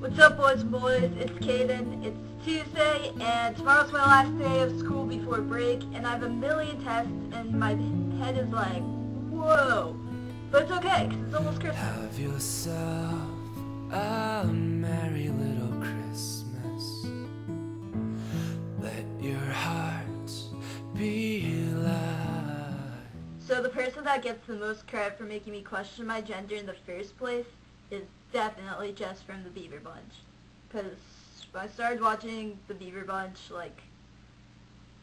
What's up, boys and boys? It's Caden. It's Tuesday, and tomorrow's my last day of school before break, and I have a million tests, and my head is like, whoa. But it's okay, because it's almost Christmas. Have yourself a merry little Christmas. Let your heart be light. So the person that gets the most credit for making me question my gender in the first place is definitely Jess from the Beaver Bunch. Because when I started watching the Beaver Bunch,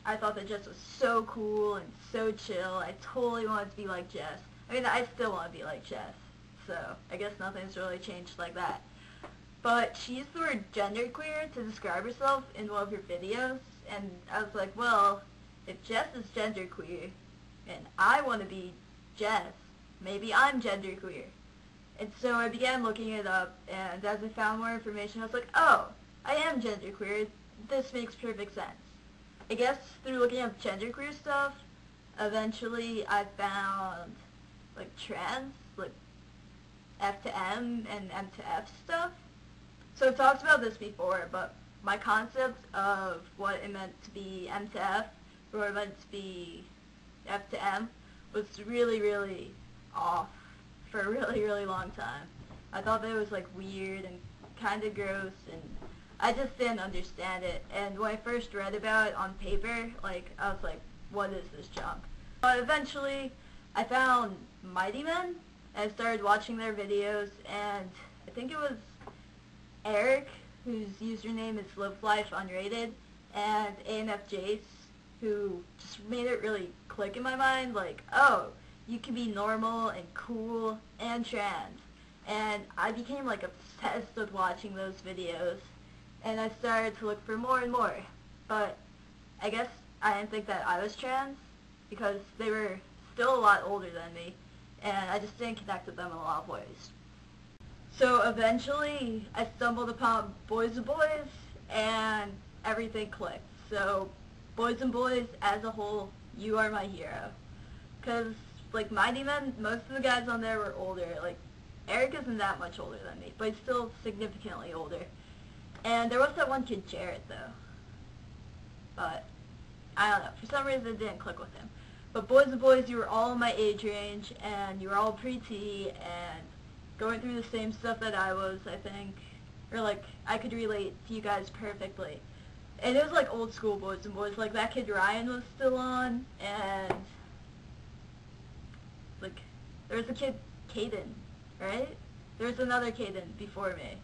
I thought that Jess was so cool and so chill. I totally wanted to be like Jess. I mean, I still want to be like Jess. So I guess nothing's really changed like that. But she used the word genderqueer to describe herself in one of her videos. And I was like, well, if Jess is genderqueer and I want to be Jess, maybe I'm genderqueer. And so I began looking it up, and as I found more information, I was like, oh, I am genderqueer. This makes perfect sense. I guess through looking up genderqueer stuff, eventually I found, trans, F to M and M to F stuff. So I've talked about this before, but my concept of what it meant to be M to F, or what it meant to be F to M, was really, really off for a really, really long time. I thought that it was weird and kind of gross, and I just didn't understand it. And when I first read about it on paper, I was like, what is this junk? But eventually, I found Mighty Men, and I started watching their videos, and I think it was Eric, whose username is LiveLifeUnrated, and ANF Jace, who just made it really click in my mind, oh, you can be normal and cool and trans. And I became obsessed with watching those videos, and I started to look for more and more. But I guess I didn't think that I was trans because they were still a lot older than me, and I just didn't connect with them in a lot of ways. So eventually I stumbled upon Boys and Boys, and everything clicked. So Boys and Boys as a whole, you are my hero. Because Mighty Men, most of the guys on there were older. Eric isn't that much older than me, but he's still significantly older. And there was that one kid, Jarrett, though. But, I don't know, for some reason it didn't click with him. But Boys and Boys, you were all in my age range, and you were all pre-T, and going through the same stuff that I was, I think. Or, I could relate to you guys perfectly. And it was old school Boys and Boys. That kid Ryan was still on, and there was a kid, Caden, right? There was another Caden before me.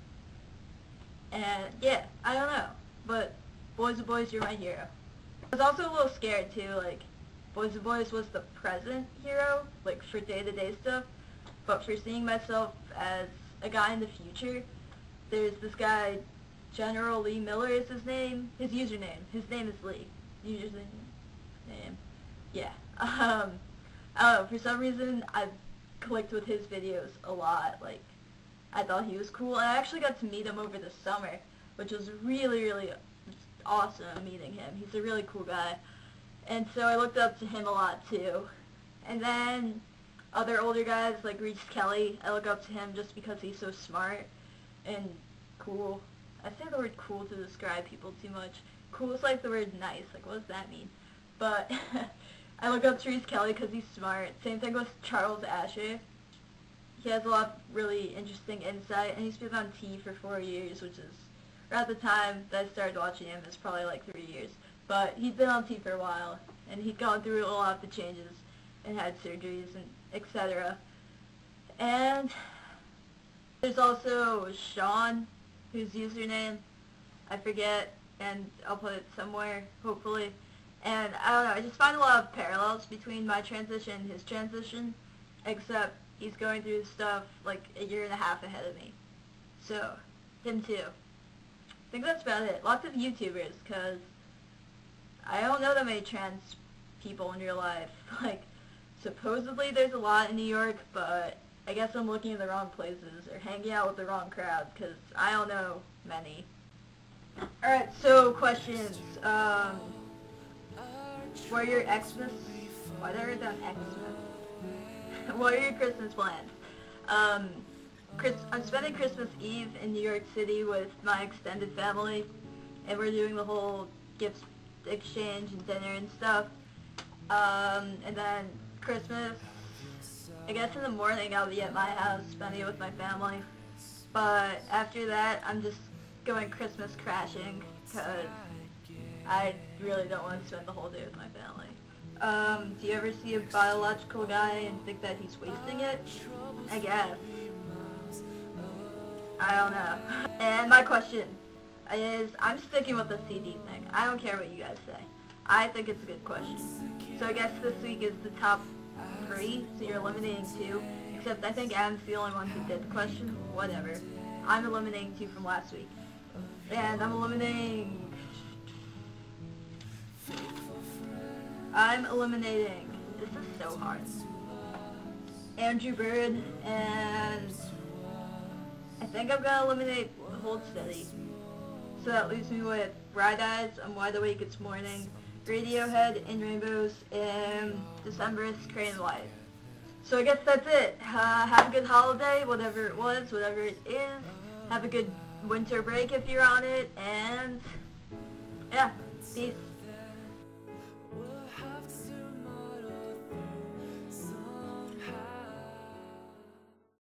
And, yeah, I don't know. But, Boys and Boys, you're my hero. I was also a little scared, too. Boys and Boys was the present hero, for day-to-day stuff. But for seeing myself as a guy in the future, there's this guy, General Lee Miller is his name. His username. His name is Lee. Username. Yeah. I don't know, for some reason, I've clicked with his videos a lot. I thought he was cool, and I actually got to meet him over the summer, which was really, really awesome meeting him. He's a really cool guy. And so I looked up to him a lot, too. And then other older guys, like Reese Kelly, I look up to him just because he's so smart and cool. I say the word cool to describe people too much. Cool is like the word nice. What does that mean? But I look up to Reese Kelly because he's smart. Same thing with Charles Asher. He has a lot of really interesting insight, and he's been on T for 4 years, which is, around the time that I started watching him, is probably 3 years. But he'd been on T for a while, and he'd gone through a lot of the changes, and had surgeries, and etc. And there's also Sean, whose username I forget, and I'll put it somewhere, hopefully. And I don't know, I just find a lot of parallels between my transition and his transition, except he's going through stuff a year and a half ahead of me. So, him too. I think that's about it. Lots of YouTubers, because I don't know that many trans people in real life. Supposedly there's a lot in New York, but I guess I'm looking in the wrong places, or hanging out with the wrong crowd, because I don't know many. Alright, so questions. What are your Xmas? Why did I write down Xmas? What are your Christmas plans? I'm spending Christmas Eve in New York City with my extended family, and we're doing the whole gift exchange and dinner and stuff. And then Christmas, I guess in the morning I'll be at my house spending it with my family. But after that, I'm just going Christmas crashing because I really don't want to spend the whole day with my family. Do you ever see a biological guy and think that he's wasting it? I guess. I don't know. And my question is, I'm sticking with the CD thing. I don't care what you guys say. I think it's a good question. So I guess this week is the top 3, so you're eliminating 2. Except I think Adam's the only one who did the question. Whatever. I'm eliminating 2 from last week. And I'm eliminating... This is so hard. Andrew Bird, and I think I'm gonna eliminate Hold Steady. So that leaves me with Bright Eyes, I'm Wide Awake It's Morning, Radiohead, In Rainbows, and December's Crane Life. So I guess that's it. Have a good holiday, whatever it was, whatever it is. Have a good winter break if you're on it, and yeah, peace.